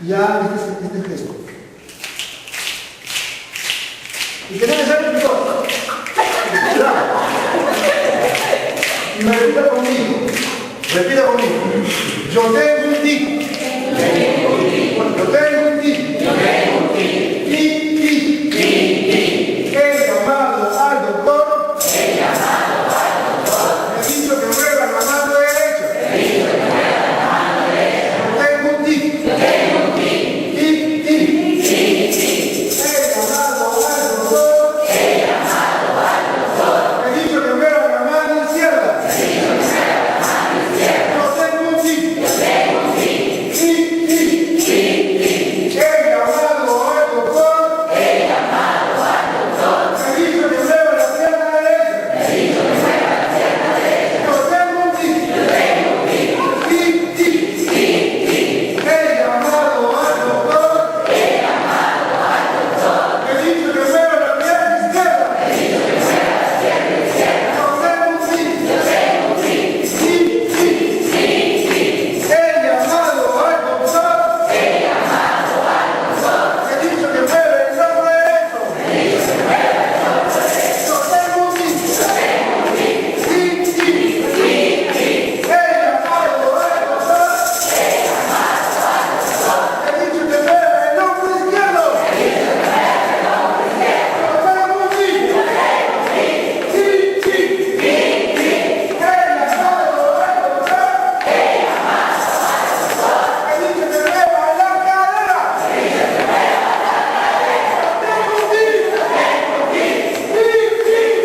Ya, este es gesto. Y que no me sale un dos. Y me repita conmigo. Repita conmigo. Yo tengo un tic. Yo tengo un tic. He llamado al doctor. Me ha dicho que mueva la mano derecha. Yo tengo un tic. He llamado al doctor. Me ha dicho que mueva la mano izquierda. Yo tengo un tic. He llamado al doctor. Me ha dicho que mueva la pierna derecha. Yo tengo un tic. He llamado al doctor. Me ha dicho que mueva la pierna izquierda. Yo tengo un tic. He llamado al doctor. Me ha dicho que mueva el hombro derecho. Yo tengo un tic. He llamado al doctor. Me ha dicho que mueva el hombro izquierdo. Yo tengo un tic. He llamado al doctor.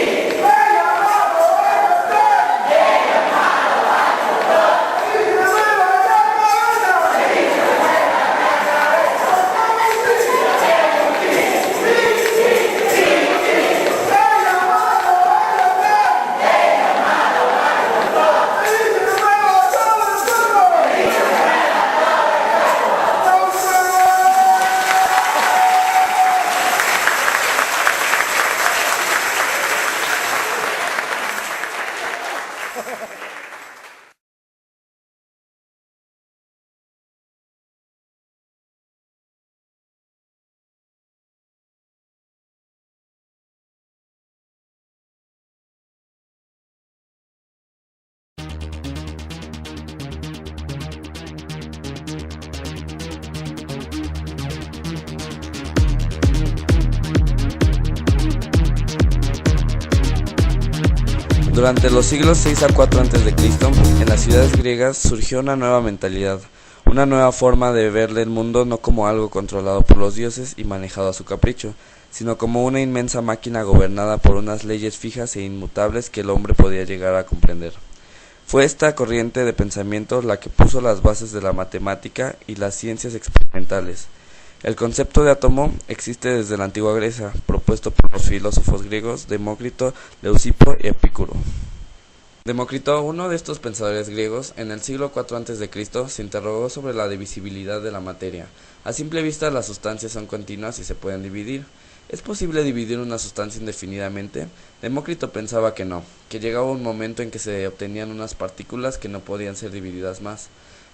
Me ha dicho que mueva la cadera. Yo tengo un tic. Durante los siglos 6 a 4 a.C., en las ciudades griegas surgió una nueva mentalidad, una nueva forma de verle el mundo no como algo controlado por los dioses y manejado a su capricho, sino como una inmensa máquina gobernada por unas leyes fijas e inmutables que el hombre podía llegar a comprender. Fue esta corriente de pensamiento la que puso las bases de la matemática y las ciencias experimentales. El concepto de átomo existe desde la antigua Grecia, propuesto por los filósofos griegos Demócrito, Leucipo y Epicuro. Demócrito, uno de estos pensadores griegos, en el siglo IV a.C., se interrogó sobre la divisibilidad de la materia. A simple vista, las sustancias son continuas y se pueden dividir. ¿Es posible dividir una sustancia indefinidamente? Demócrito pensaba que no, que llegaba un momento en que se obtenían unas partículas que no podían ser divididas más.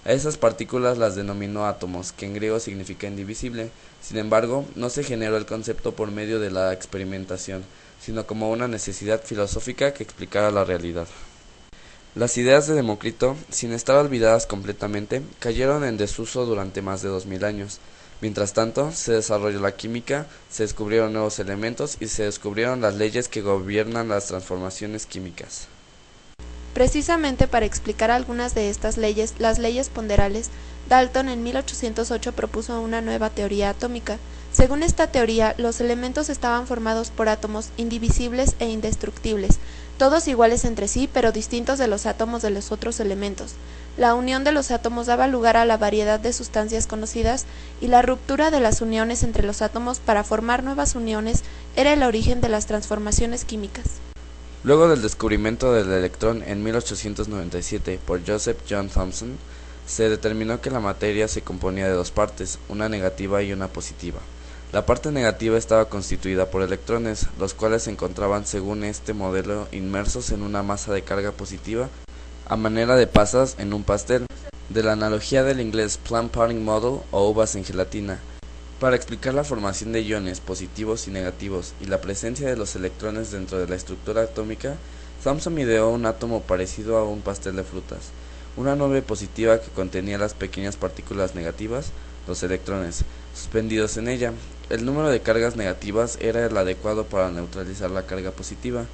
A esas partículas las denominó átomos, que en griego significa indivisible. Sin embargo, no se generó el concepto por medio de la experimentación, sino como una necesidad filosófica que explicara la realidad. Las ideas de Demócrito, sin estar olvidadas completamente, cayeron en desuso durante más de 2000 años. Mientras tanto, se desarrolló la química, se descubrieron nuevos elementos y se descubrieron las leyes que gobiernan las transformaciones químicas. Precisamente para explicar algunas de estas leyes, las leyes ponderales, Dalton en 1808 propuso una nueva teoría atómica. Según esta teoría, los elementos estaban formados por átomos indivisibles e indestructibles, todos iguales entre sí, pero distintos de los átomos de los otros elementos. La unión de los átomos daba lugar a la variedad de sustancias conocidas, y la ruptura de las uniones entre los átomos para formar nuevas uniones era el origen de las transformaciones químicas. Luego del descubrimiento del electrón en 1897 por Joseph John Thomson, se determinó que la materia se componía de dos partes, una negativa y una positiva. La parte negativa estaba constituida por electrones, los cuales se encontraban, según este modelo, inmersos en una masa de carga positiva, a manera de pasas en un pastel, de la analogía del inglés Plant Pudding Model o uvas en gelatina. Para explicar la formación de iones positivos y negativos y la presencia de los electrones dentro de la estructura atómica, Thomson ideó un átomo parecido a un pastel de frutas. Una nube positiva que contenía las pequeñas partículas negativas, los electrones, suspendidos en ella. El número de cargas negativas era el adecuado para neutralizar la carga positiva.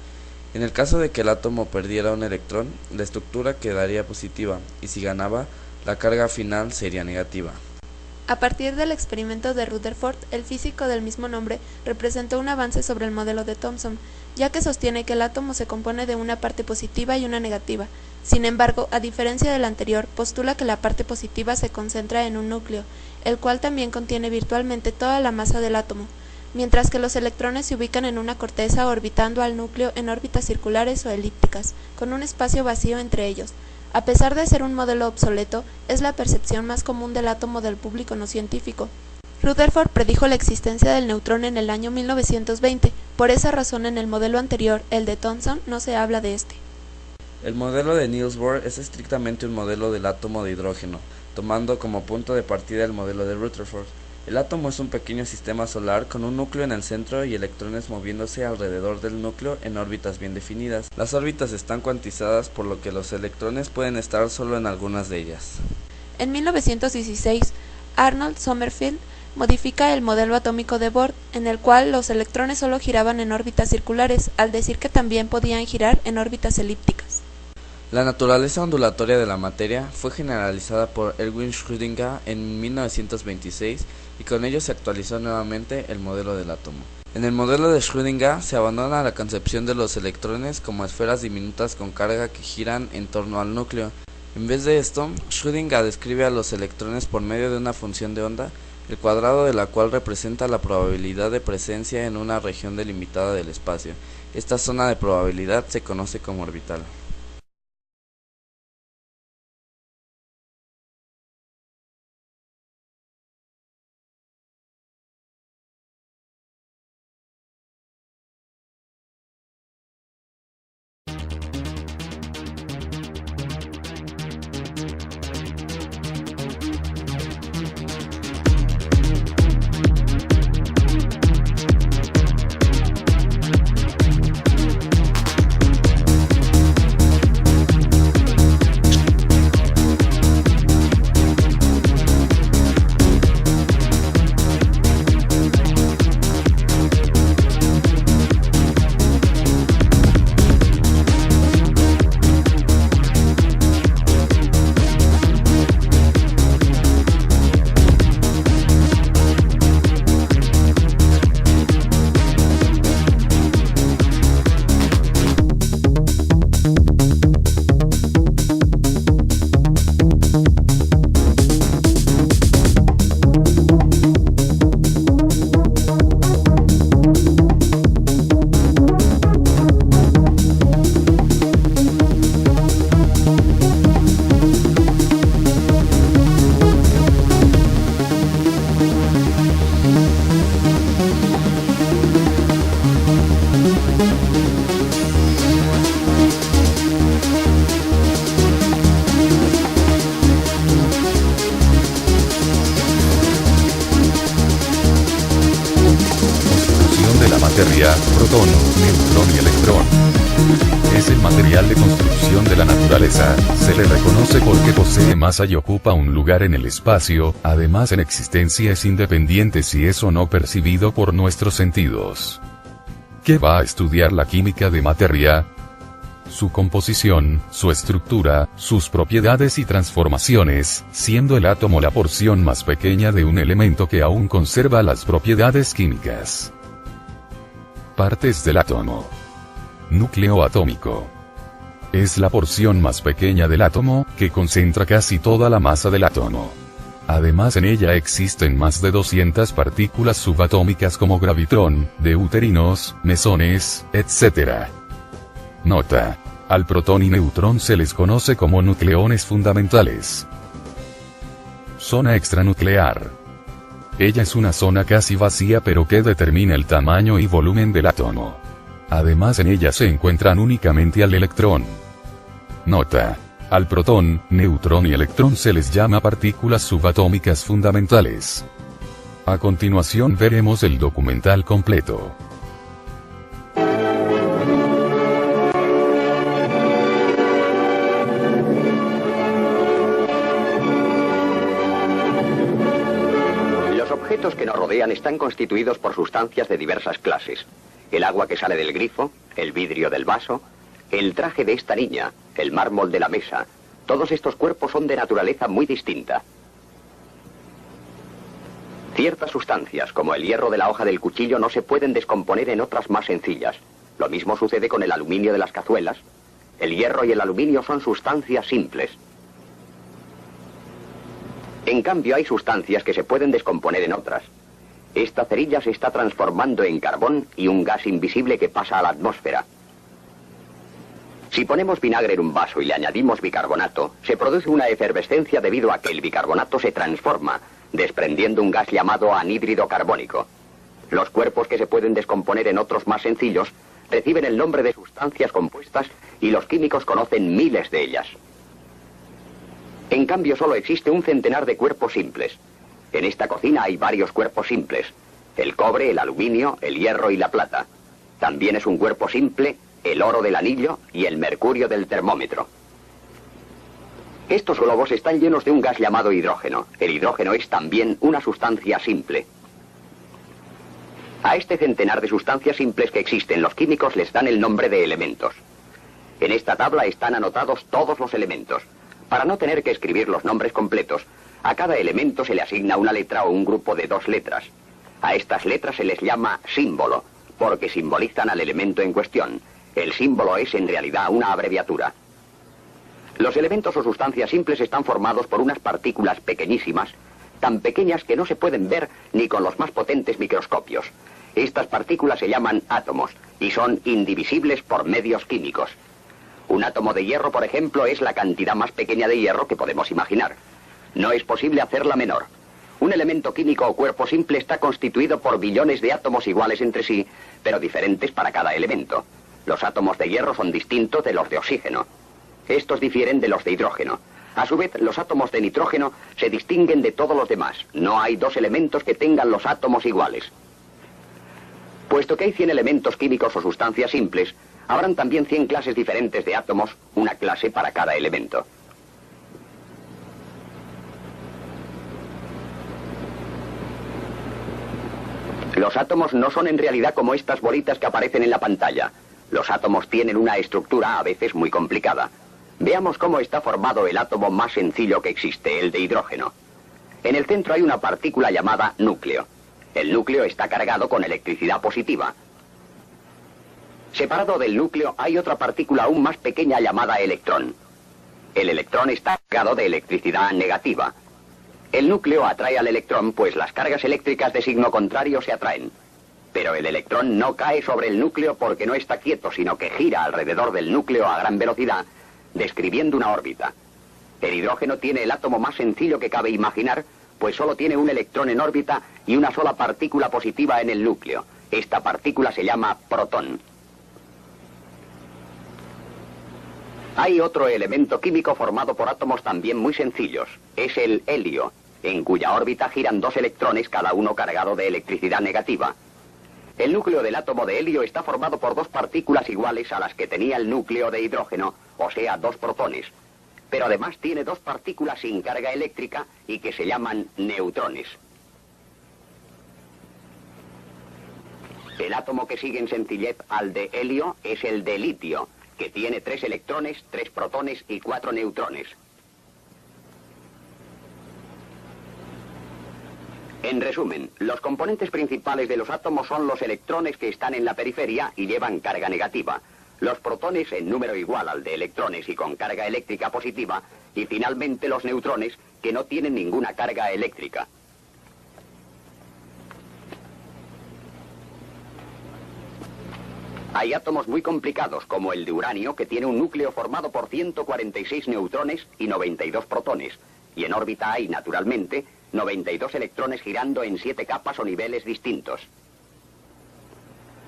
En el caso de que el átomo perdiera un electrón, la estructura quedaría positiva, y si ganaba, la carga final sería negativa. A partir del experimento de Rutherford, el físico del mismo nombre representó un avance sobre el modelo de Thomson, ya que sostiene que el átomo se compone de una parte positiva y una negativa. Sin embargo, a diferencia del anterior, postula que la parte positiva se concentra en un núcleo, el cual también contiene virtualmente toda la masa del átomo, mientras que los electrones se ubican en una corteza orbitando al núcleo en órbitas circulares o elípticas, con un espacio vacío entre ellos. A pesar de ser un modelo obsoleto, es la percepción más común del átomo del público no científico. Rutherford predijo la existencia del neutrón en el año 1920, por esa razón en el modelo anterior, el de Thomson, no se habla de este. El modelo de Niels Bohr es estrictamente un modelo del átomo de hidrógeno, tomando como punto de partida el modelo de Rutherford. El átomo es un pequeño sistema solar con un núcleo en el centro y electrones moviéndose alrededor del núcleo en órbitas bien definidas. Las órbitas están cuantizadas, por lo que los electrones pueden estar solo en algunas de ellas. En 1916, Arnold Sommerfeld modifica el modelo atómico de Bohr, en el cual los electrones solo giraban en órbitas circulares, al decir que también podían girar en órbitas elípticas. La naturaleza ondulatoria de la materia fue generalizada por Erwin Schrödinger en 1926 y con ello se actualizó nuevamente el modelo del átomo. En el modelo de Schrödinger se abandona la concepción de los electrones como esferas diminutas con carga que giran en torno al núcleo. En vez de esto, Schrödinger describe a los electrones por medio de una función de onda, el cuadrado de la cual representa la probabilidad de presencia en una región delimitada del espacio. Esta zona de probabilidad se conoce como orbital. materia, protón, neutrón y electrón. Es el material de construcción de la naturaleza, se le reconoce porque posee masa y ocupa un lugar en el espacio, además en existencia es independiente si es o no percibido por nuestros sentidos. ¿Qué va a estudiar la química de materia? Su composición, su estructura, sus propiedades y transformaciones, siendo el átomo la porción más pequeña de un elemento que aún conserva las propiedades químicas. Partes del átomo. Núcleo atómico. Es la porción más pequeña del átomo, que concentra casi toda la masa del átomo. Además en ella existen más de 200 partículas subatómicas como gravitrón, deuterinos, mesones, etc. Nota. Al protón y neutrón se les conoce como nucleones fundamentales. Zona extranuclear. Ella es una zona casi vacía pero que determina el tamaño y volumen del átomo. Además en ella se encuentran únicamente al electrón. Nota. Al protón, neutrón y electrón se les llama partículas subatómicas fundamentales. A continuación veremos el documental completo. Los objetos que nos rodean están constituidos por sustancias de diversas clases. El agua que sale del grifo, el vidrio del vaso, el traje de esta niña, el mármol de la mesa. Todos estos cuerpos son de naturaleza muy distinta. Ciertas sustancias, como el hierro de la hoja del cuchillo, no se pueden descomponer en otras más sencillas. Lo mismo sucede con el aluminio de las cazuelas. El hierro y el aluminio son sustancias simples. En cambio, hay sustancias que se pueden descomponer en otras. Esta cerilla se está transformando en carbón y un gas invisible que pasa a la atmósfera. Si ponemos vinagre en un vaso y le añadimos bicarbonato, se produce una efervescencia debido a que el bicarbonato se transforma, desprendiendo un gas llamado anhídrido carbónico. Los cuerpos que se pueden descomponer en otros más sencillos reciben el nombre de sustancias compuestas y los químicos conocen miles de ellas. En cambio, solo existe un centenar de cuerpos simples. En esta cocina hay varios cuerpos simples: el cobre, el aluminio, el hierro y la plata. También es un cuerpo simple el oro del anillo y el mercurio del termómetro. Estos globos están llenos de un gas llamado hidrógeno. El hidrógeno es también una sustancia simple. A este centenar de sustancias simples que existen, los químicos les dan el nombre de elementos. En esta tabla están anotados todos los elementos. Para no tener que escribir los nombres completos, a cada elemento se le asigna una letra o un grupo de 2 letras. A estas letras se les llama símbolo, porque simbolizan al elemento en cuestión. El símbolo es en realidad una abreviatura. Los elementos o sustancias simples están formados por unas partículas pequeñísimas, tan pequeñas que no se pueden ver ni con los más potentes microscopios. Estas partículas se llaman átomos y son indivisibles por medios químicos. Un átomo de hierro, por ejemplo, es la cantidad más pequeña de hierro que podemos imaginar. No es posible hacerla menor. Un elemento químico o cuerpo simple está constituido por billones de átomos iguales entre sí, pero diferentes para cada elemento. Los átomos de hierro son distintos de los de oxígeno. Estos difieren de los de hidrógeno. A su vez, los átomos de nitrógeno se distinguen de todos los demás. No hay 2 elementos que tengan los átomos iguales. Puesto que hay 100 elementos químicos o sustancias simples, habrán también 100 clases diferentes de átomos, una clase para cada elemento. Los átomos no son en realidad como estas bolitas que aparecen en la pantalla. Los átomos tienen una estructura a veces muy complicada. Veamos cómo está formado el átomo más sencillo que existe, el de hidrógeno. En el centro hay una partícula llamada núcleo. El núcleo está cargado con electricidad positiva. Separado del núcleo hay otra partícula aún más pequeña llamada electrón. El electrón está cargado de electricidad negativa. El núcleo atrae al electrón, pues las cargas eléctricas de signo contrario se atraen. Pero el electrón no cae sobre el núcleo porque no está quieto, sino que gira alrededor del núcleo a gran velocidad, describiendo una órbita. El hidrógeno tiene el átomo más sencillo que cabe imaginar, pues solo tiene un electrón en órbita y una sola partícula positiva en el núcleo. Esta partícula se llama protón. Hay otro elemento químico formado por átomos también muy sencillos. Es el helio, en cuya órbita giran 2 electrones, cada uno cargado de electricidad negativa. El núcleo del átomo de helio está formado por 2 partículas iguales a las que tenía el núcleo de hidrógeno, o sea, 2 protones. Pero además tiene 2 partículas sin carga eléctrica y que se llaman neutrones. El átomo que sigue en sencillez al de helio es el de litio, que tiene 3 electrones, 3 protones y 4 neutrones. En resumen, los componentes principales de los átomos son los electrones que están en la periferia y llevan carga negativa, los protones en número igual al de electrones y con carga eléctrica positiva, y finalmente los neutrones que no tienen ninguna carga eléctrica. Hay átomos muy complicados, como el de uranio, que tiene un núcleo formado por 146 neutrones y 92 protones, y en órbita hay, naturalmente, 92 electrones girando en 7 capas o niveles distintos.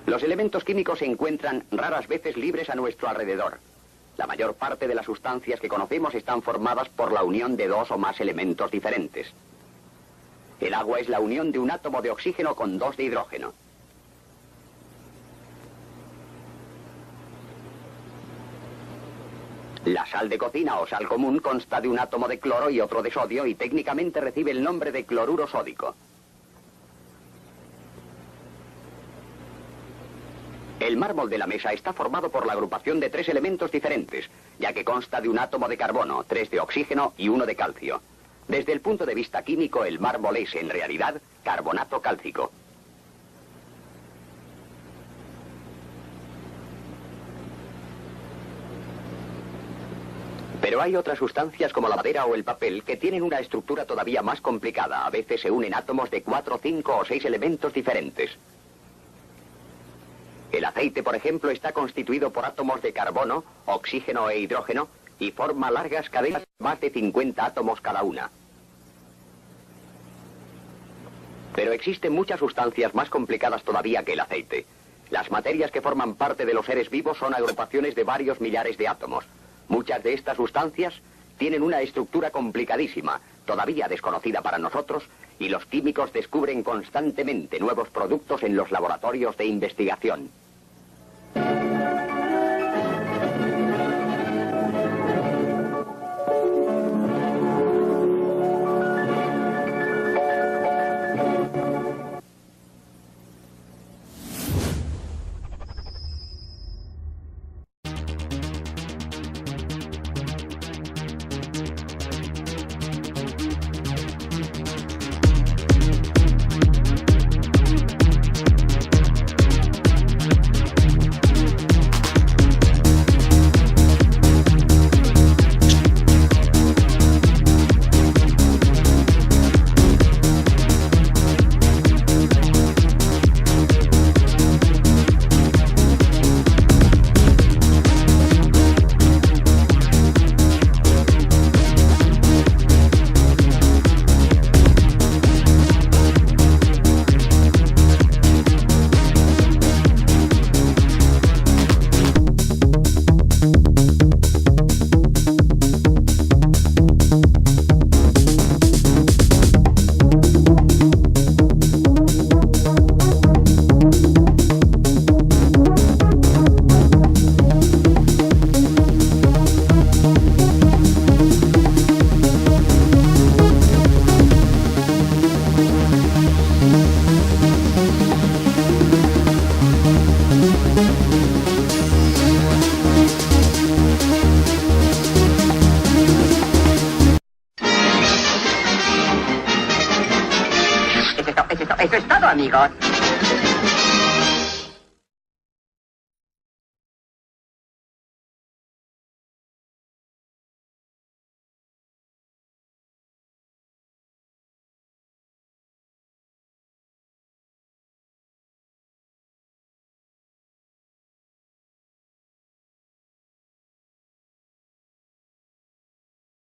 Los elementos químicos se encuentran raras veces libres a nuestro alrededor. La mayor parte de las sustancias que conocemos están formadas por la unión de dos o más elementos diferentes. El agua es la unión de un átomo de oxígeno con dos de hidrógeno. La sal de cocina o sal común consta de un átomo de cloro y otro de sodio y técnicamente recibe el nombre de cloruro sódico. El mármol de la mesa está formado por la agrupación de tres elementos diferentes, ya que consta de un átomo de carbono, 3 de oxígeno y 1 de calcio. Desde el punto de vista químico, el mármol es, en realidad, carbonato cálcico. Pero hay otras sustancias como la madera o el papel que tienen una estructura todavía más complicada. A veces se unen átomos de 4, 5 o 6 elementos diferentes. El aceite, por ejemplo, está constituido por átomos de carbono, oxígeno e hidrógeno y forma largas cadenas de más de 50 átomos cada una. Pero existen muchas sustancias más complicadas todavía que el aceite. Las materias que forman parte de los seres vivos son agrupaciones de varios millares de átomos. Muchas de estas sustancias tienen una estructura complicadísima, todavía desconocida para nosotros, y los químicos descubren constantemente nuevos productos en los laboratorios de investigación. Eso es todo, amigos.